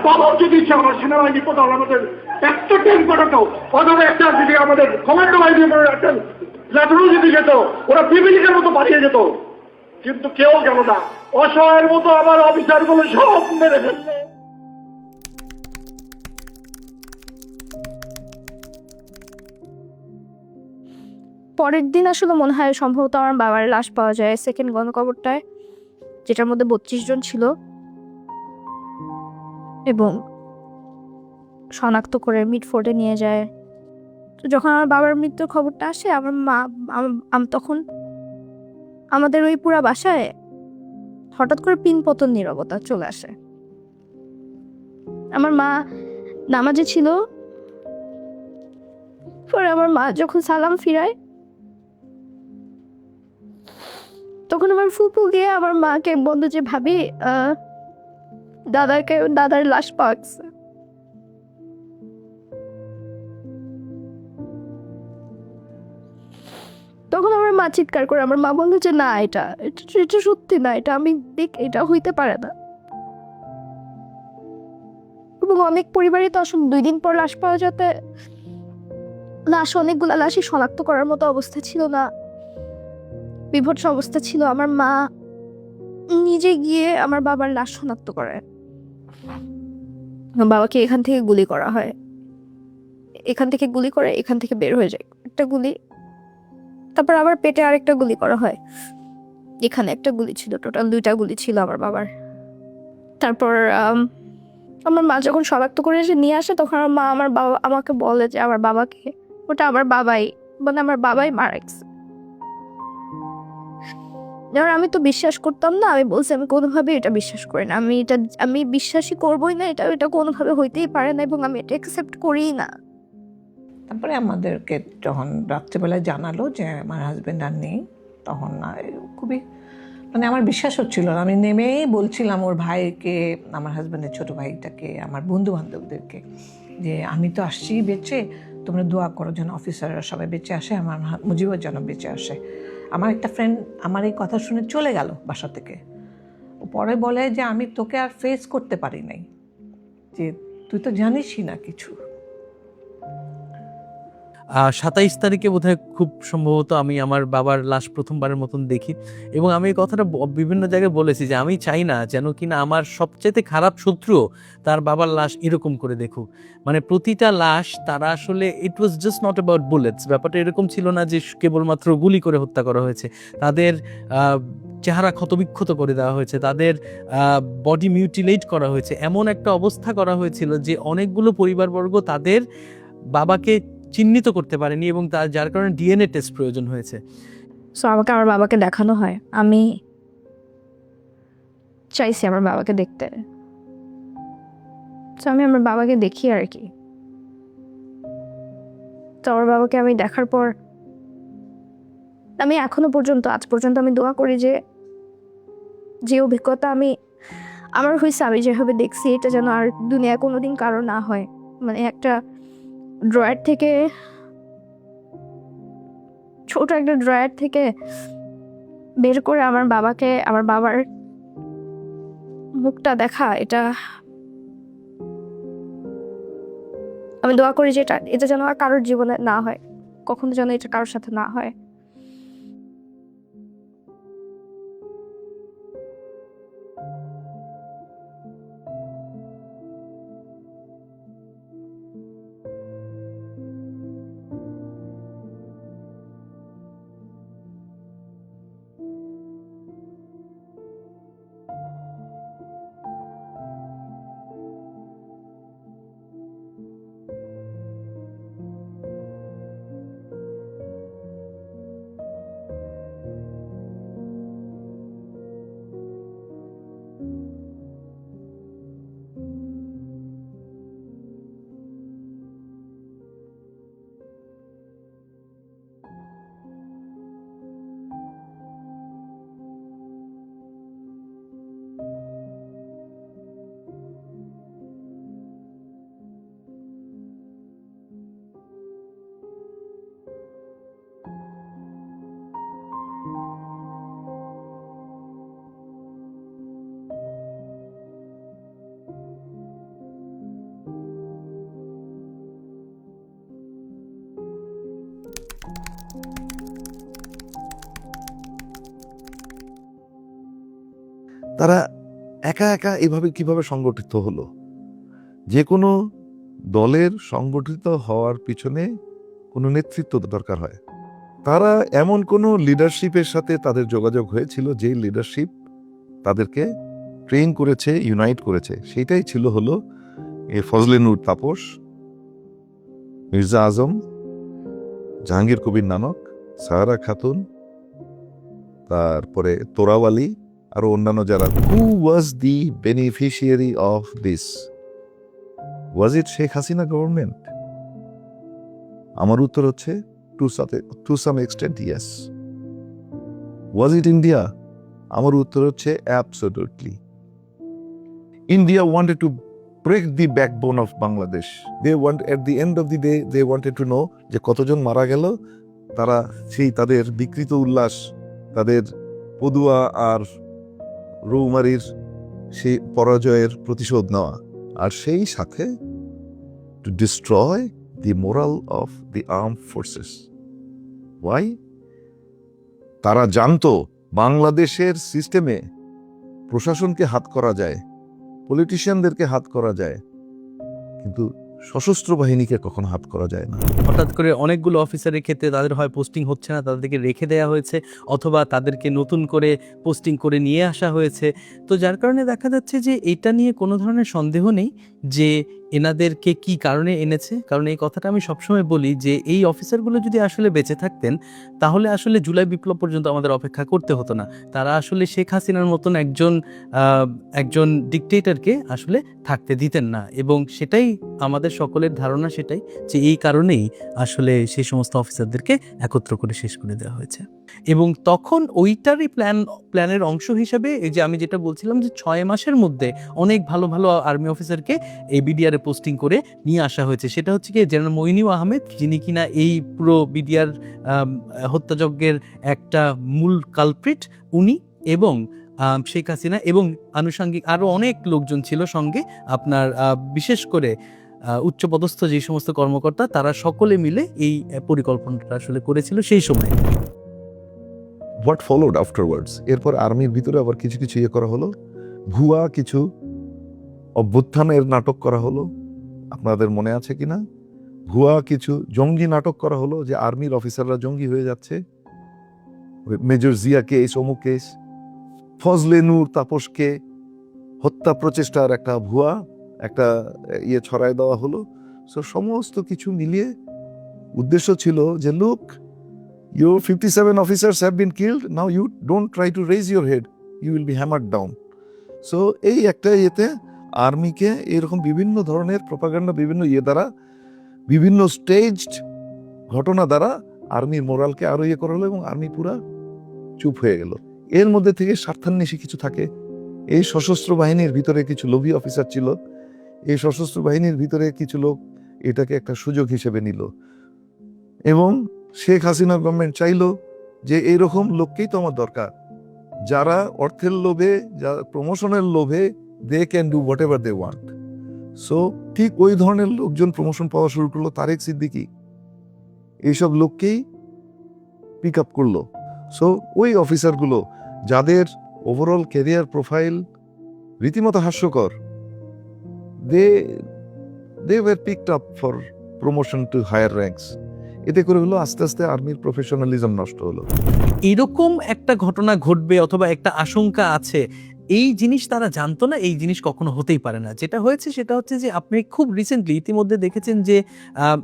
বাবার যদি ইচ্ছা আমার সেনাবাহিনী কোথাও আমাদের একটা ট্রেন পাঠাতো, অথবা একটা যদি আমাদের কমান্ডো বাহিনী একটা ল্যাটারও যদি যেত, ওরা পিপিলিকের মতো পাঠিয়ে যেত, কিন্তু কেউ গেল না। অসহায়ের মতো আমার অফিসার গুলো সব মেরে ফেললো। পরের দিন আসলে মনে হয় সম্ভবত আমার বাবার লাশ পাওয়া যায় সেকেন্ড গণকবরটায়, যেটার মধ্যে 32 জন ছিল, এবং শনাক্ত করে মিডফোর্ডে নিয়ে যায়। তো যখন আমার বাবার মৃত্যুর খবরটা আসে, আমার মা তখন আমাদের ওই পুরা বাসায় হঠাৎ করে পিনপতন নীরবতা চলে আসে। আমার মা নামাজে ছিল, পরে আমার মা যখন সালাম ফিরায়, তখন আমার ফুপু গিয়ে আমার মাকে বলল যে ভাবি দাদার লাশ পাওয়া গেছে। তখন আমার মা চিৎকার করে, আমার মা বললো যে না, এটা সত্যি না, এটা হইতে পারে না। এবং অনেক পরিবারই তো আসলে 2 দিন পর লাশ পাওয়া যেতে, লাশ অনেকগুলা লাশই শনাক্ত করার মতো অবস্থা ছিল না, বিভৎস অবস্থা ছিল। আমার মা নিজে গিয়ে আমার বাবার লাশ শনাক্ত করে। বাবাকে এখান থেকে গুলি করা হয়, এখান থেকে গুলি করে এখান থেকে বের হয়ে যায় একটা গুলি, তারপর আবার পেটে আরেকটা গুলি করা হয়, এখানে একটা গুলি ছিল, টোটাল 2টা গুলি ছিল আমার বাবার। তারপর আমার মা যখন শনাক্ত করে এসে নিয়ে আসে, তখন আমার বাবা আমাকে বলে যে আমার বাবাকে, ওটা আমার বাবাই মারা গেছে। যেমন আমি তো বিশ্বাস করতাম না, আমি বলছি আমি কোনোভাবে এটা বিশ্বাস করি না, আমি বিশ্বাসই করবোই না, এটা কোনোভাবে হইতেই পারে না, এবং আমি এটা অ্যাকসেপ্ট করিই না। তারপরে আমাদেরকে যখন রাত্রেবেলায় জানালো যে আমার হাজব্যান্ড আর নেই, তখন খুবই আমার বিশ্বাস হচ্ছিল না। আমি নেমেই বলছিলাম ওর ভাইকে, আমার হাজব্যান্ডের ছোট ভাইটাকে, আমার বন্ধু বান্ধবদেরকে, যে আমি তো আসছি বেঁচে, তোমরা দোয়া করো যেন অফিসাররা সবাই বেঁচে আসে, আমার মুজিবর যেন বেঁচে আসে। আমার একটা ফ্রেন্ড আমার এই কথা শুনে চলে গেল বাসা থেকে। ও পরে বলে যে আমি তোকে আর ফেস করতে পারি নাই, যে তুই তো জানিসই না কিছু। 27 তারিখে বোধহয় খুব সম্ভবত আমি আমার বাবার লাশ প্রথমবারের মতন দেখি, এবং আমি এই কথাটা বিভিন্ন জায়গায় বলেছি যে আমি চাই না যেন কিনা আমার সবচেয়ে খারাপ শত্রুও তার বাবার লাশ এরকম করে দেখুক। প্রতিটা লাশ তারা আসলে it was just not about bullets, ব্যাপারটা এরকম ছিল না যে কেবলমাত্র গুলি করে হত্যা করা হয়েছে। তাদের চেহারা ক্ষতবিক্ষত করে দেওয়া হয়েছে, তাদের বডি মিউটিলেট করা হয়েছে, এমন একটা অবস্থা করা হয়েছিল যে অনেকগুলো পরিবারবর্গ তাদের বাবাকে চিহ্নিত করতে পারেনি এবং যার কারণে ডিএনএ টেস্ট প্রয়োজন হয়েছে। সো আমাকে আমার বাবাকে দেখানো হয়, আমি চাইছি আমার বাবাকে দেখতে, তো আমি আমার বাবাকে দেখি আর কি। তো আমার বাবাকে আমি দেখার পর আমি এখনো পর্যন্ত, আজ পর্যন্ত আমি দোয়া করি যে অভিজ্ঞতা আমার হয়েছে, আমি যেভাবে দেখছি এটা যেন আর দুনিয়া কোনোদিন কারো না হয়। মানে একটা ড্রয়ার থেকে, ছোট একটা ড্রয়ার থেকে বের করে আমার বাবাকে, আমার বাবার মুখটা দেখা, এটা আমি দোয়া করি যে এটা যেন আর কারোর জীবনে না হয়, কখনো যেন এটা কারোর সাথে না হয়। তারা একা একা এভাবে কিভাবে সংগঠিত হলো? যে কোনো দলের সংগঠিত হওয়ার পিছনে কোনো নেতৃত্ব দরকার হয়। তারা এমন কোনো লিডারশিপের সাথে তাদের যোগাযোগ হয়েছিল যে লিডারশিপ তাদেরকে ট্রেন করেছে, ইউনাইট করেছে। সেটাই ছিল হলো ফজলে নূর তাপস, মির্জা আজম, জাহাঙ্গীর কবির নানক, সাহারা খাতুন, তারপরে তোরাওয়ালি, আরো অন্যান্য যারা। Who was the beneficiary of this? Was it Sheikh Hasina government? আমার উত্তর হচ্ছে to some extent yes. Was it India? আমার উত্তর হচ্ছে absolutely. India wanted to break the backbone of Bangladesh. They want at the end of the day they wanted to know যে কতজন মারা গেল। তারা সেই তাদের বিকৃত উল্লাস, তাদের পদুয়া আর রৌমারির সেই পরাজয়ের প্রতিশোধ নেওয়া, আর সেই সাথে to destroy the moral of the arm forces. Why? তারা জানতো বাংলাদেশের সিস্টেমে প্রশাসনকে হাত করা যায়, পলিটিশিয়ানদেরকে হাত করা যায়, কিন্তু সশস্ত্র বাহিনীকে কখনো হাত করা যায় না। হঠাৎ করে অনেকগুলো অফিসারের ক্ষেত্রে তাদের হয় পোস্টিং হচ্ছে না, তাদেরকে রেখে দেওয়া হয়েছে, অথবা তাদেরকে নতুন করে পোস্টিং করে নিয়ে আসা হয়েছে। তো যার কারণে দেখা যাচ্ছে যে এটা নিয়ে কোনো ধরনের সন্দেহ নেই যে এনাদেরকে কি কারণে এনেছে। কারণ এই কথাটা আমি সবসময় বলি যে এই অফিসারগুলো যদি আসলে বেঁচে থাকতেন তাহলে আসলে জুলাই বিপ্লব পর্যন্ত আমাদের অপেক্ষা করতে হতো না। তারা আসলে শেখ হাসিনার মতন একজন ডিকটেটরকে আসলে থাকতে দিতেন না, এবং সেটাই আমাদের সকলের ধারণা, সেটাই যে এই কারণেই আসলে সেই সমস্ত অফিসারদেরকে একত্র করে শেষ করে দেওয়া হয়েছে। এবং তখন ওইটারই প্ল্যানের অংশ হিসেবে এই যে আমি যেটা বলছিলাম যে 6 মাসের মধ্যে অনেক ভালো ভালো আর্মি অফিসারকে এই বিডিআর পোস্টিং করে নিয়ে আসা হয়েছে। সেটা হচ্ছে কি জেনারেল মইনুল আহমেদ, যিনি কিনা এই পুরো বিডিআর হত্যাযজ্ঞের একটা মূল কালপ্রিট, উনি, এবং শেখ হাসিনা এবং আনুষঙ্গিক আরো অনেক লোকজন ছিল সঙ্গে। আপনার বিশেষ করে উচ্চপদস্থ যে সমস্ত কর্মকর্তা, তারা সকলে মিলে এই পরিকল্পনাটা আসলে করেছিল সেই সময়। What followed afterwards? এরপর আর্মির ভিতরে আবার কিছু কিছু ইয়ে করা হলো, ভুয়া কিছু অভ্যুত্থানের নাটক করা হলো, আপনাদের মনে আছে কিনা? ভুয়া কিছু জঙ্গি নাটক করা হলো যে আর্মির অফিসাররা জঙ্গি হয়ে যাচ্ছে, মেজর জিয়া কেস, অমুক কেস। ফজলে নূর তাপসকে হত্যা প্রচেষ্টার একটা ভুয়া একটা ছড়ায় দেওয়া হলো। সো সমস্ত কিছু মিলিয়ে উদ্দেশ্য ছিল যে look, your 57 officers have been killed, now you don't try to raise your head, you will be hammered down. So এই একটা আর্মিকে এরকম বিভিন্ন ধরনের প্রপাগান্ডা বিভিন্ন দ্বারা বিভিন্ন স্টেজড ঘটনা দ্বারা আর্মির মোরালকে আরো করা হলো এবং আর্মি পুরা চুপ হয়ে গেল। এর মধ্যে থেকে স্বার্থান্বেষী কিছু থাকে। এই সশস্ত্র বাহিনীর ভিতরে কিছু লোভী অফিসার ছিল, এই সশস্ত্র বাহিনীর ভিতরে কিছু লোক এটাকে একটা সুযোগ হিসেবে নিল এবং শেখ হাসিনা গভর্নমেন্ট চাইলো যে এইরকম লোককেই তো আমার দরকার, যারা অর্থের লোভে, যারা প্রমোশনের লোভে they can do whatever they want. So ঠিক ওই ধরনের লোকজন প্রমোশন পাওয়া শুরু করলো। তারেক সিদ্দিকী এইসব লোককেই পিক আপ করলো। সো ওই অফিসারগুলো যাদের ওভারঅল ক্যারিয়ার প্রোফাইল রীতিমতো হাস্যকর, they were picked up for promotion to higher ranks. এতে করে হলো আস্তে আস্তে আর্মির প্রফেশনালিজম নষ্ট হলো। এরকম একটা ঘটনা ঘটবে অথবা একটা আশঙ্কা আছে, এই জিনিস তারা জানতো না, এই জিনিস কখনো হতেই পারে না। যেটা হয়েছে সেটা হচ্ছে যে আপনি খুব রিসেন্টলি ইতিমধ্যে দেখেছেন যে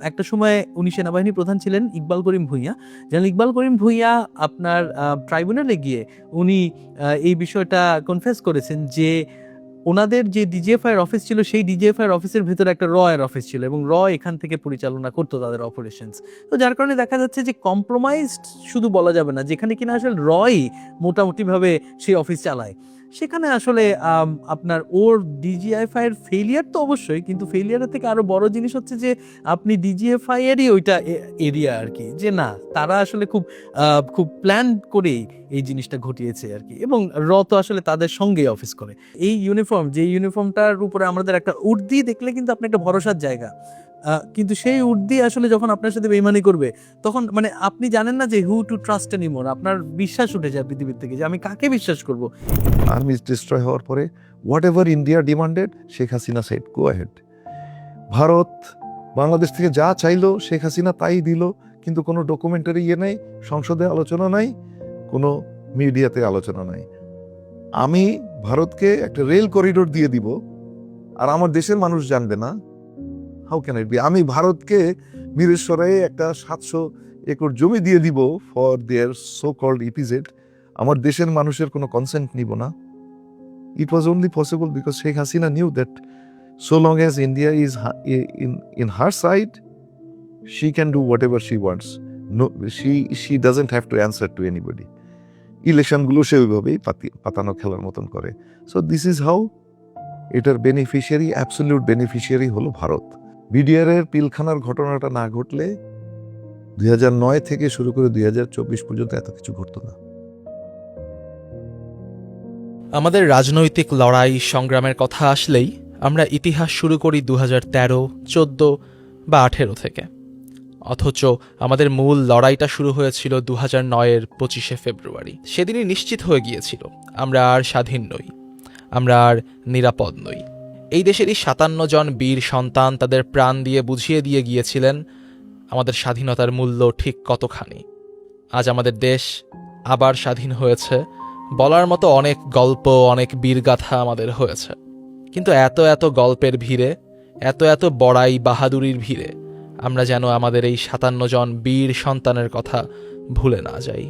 একটা সময় উনি সেনাবাহিনী প্রধান ছিলেন ইকবাল করিম ভূঁইয়া। যেন ইকবাল করিম ভূঁইয়া আপনার ট্রাইব্যুনালে গিয়ে উনি এই বিষয়টা কনফেস করেছেন যে ওনাদের যে ডিজিএফআই এর অফিস ছিল সেই ডিজিএফআই এর অফিসের ভেতরে একটা র এর অফিস ছিল এবং র এখান থেকে পরিচালনা করতো তাদের অপারেশনস। তো যার কারণে দেখা যাচ্ছে যে কম্প্রোমাইজড শুধু বলা যাবে না, যেখানে কিনা আসলে রই মোটামুটিভাবে সেই অফিস চালায়, সেখানে আসলে আপনার ওর ডিজিএফআই এর ফেলিয়ার তো অবশ্যই, কিন্তু ফেলিয়ারের থেকে আরো বড় জিনিস হচ্ছে যে আপনি ডিজিএফআই এরই ওইটা এরিয়া আর কি, যে না তারা আসলে খুব প্ল্যান করেই এই জিনিসটা ঘটিয়েছে আর কি। এবং র তো আসলে তাদের সঙ্গে অফিস করে। এই ইউনিফর্ম, যে ইউনিফর্মটার উপরে আমাদের একটা উর্দি দেখলে কিন্তু আপনি একটা ভরসার জায়গা, কিন্তু সেই উর্দি আসলে যখন আপনার সাথে বেইমানি করবে তখন মানে আপনি জানেন না যে হু টু ট্রাস্ট এনিমোর। আপনার বিশ্বাস উঠে যায় পৃথিবীর থেকে যে আমি কাকে বিশ্বাস করব। আর্মি ডিস্ট্রয় হওয়ার পরে whatever India demanded, Sheikh Hasina said go ahead. Bharat Bangladesh থেকে যা চাইলো শেখ হাসিনা তাই দিল, কিন্তু কোনো ডকুমেন্টারি নেই, সংসদে আলোচনা নাই, কোনো মিডিয়াতে আলোচনা নাই। আমি ভারতকে একটা রেল করিডোর দিয়ে দিব আর আমার দেশের মানুষ জানবে না, হাউ ক্যান ইট বি? আমি ভারতকে মিরেশ্বরায় একটা 700 একর জমি দিয়ে দিব for their so called EPZ, আমার দেশের মানুষের কোনো কনসেন্ট নিব না। It was only possible because Sheikh Hasina knew that so long as India is in her side, she can do whatever she wants. No, she doesn't have to answer to anybody. ইলেকশনগুলো সে ওইভাবেই পাতানো খেলার মতন করে। সো দিস ইজ হাউ এটার বেনিফিশিয়ারি, অ্যাবসলিউট বেনিফিশিয়ারি হলো ভারত। বিডিআর এর পিলখানার ঘটনাটা না ঘটলে 2009 থেকে শুরু করে 2024 পর্যন্ত এত কিছু ঘটতো না। আমাদের রাজনৈতিক লড়াই সংগ্রামের কথা আসলেই আমরা ইতিহাস শুরু করি 2013, 14 বা 18 থেকে, অথচ আমাদের মূল লড়াইটা শুরু হয়েছিল 2009-এর 25শে ফেব্রুয়ারি। সেদিনই নিশ্চিত হয়ে গিয়েছিল আমরা আর স্বাধীন নই, আমরা আর নিরাপদ নই। এই দেশেরই 57 জন বীর সন্তান তাদের প্রাণ দিয়ে বুঝিয়ে দিয়ে গিয়েছিলেন আমাদের স্বাধীনতার মূল্য ঠিক কতখানি। আজ আমাদের দেশ আবার স্বাধীন হয়েছে, বলার মতো অনেক গল্প, অনেক বীরগাথা আমাদের হয়েছে, কিন্তু এত এত গল্পের ভিড়ে, এত এত বড়াই বাহাদুরির ভিড়ে আমরা যেন আমাদের এই 57 জন বীর সন্তানের কথা ভুলে না যাই।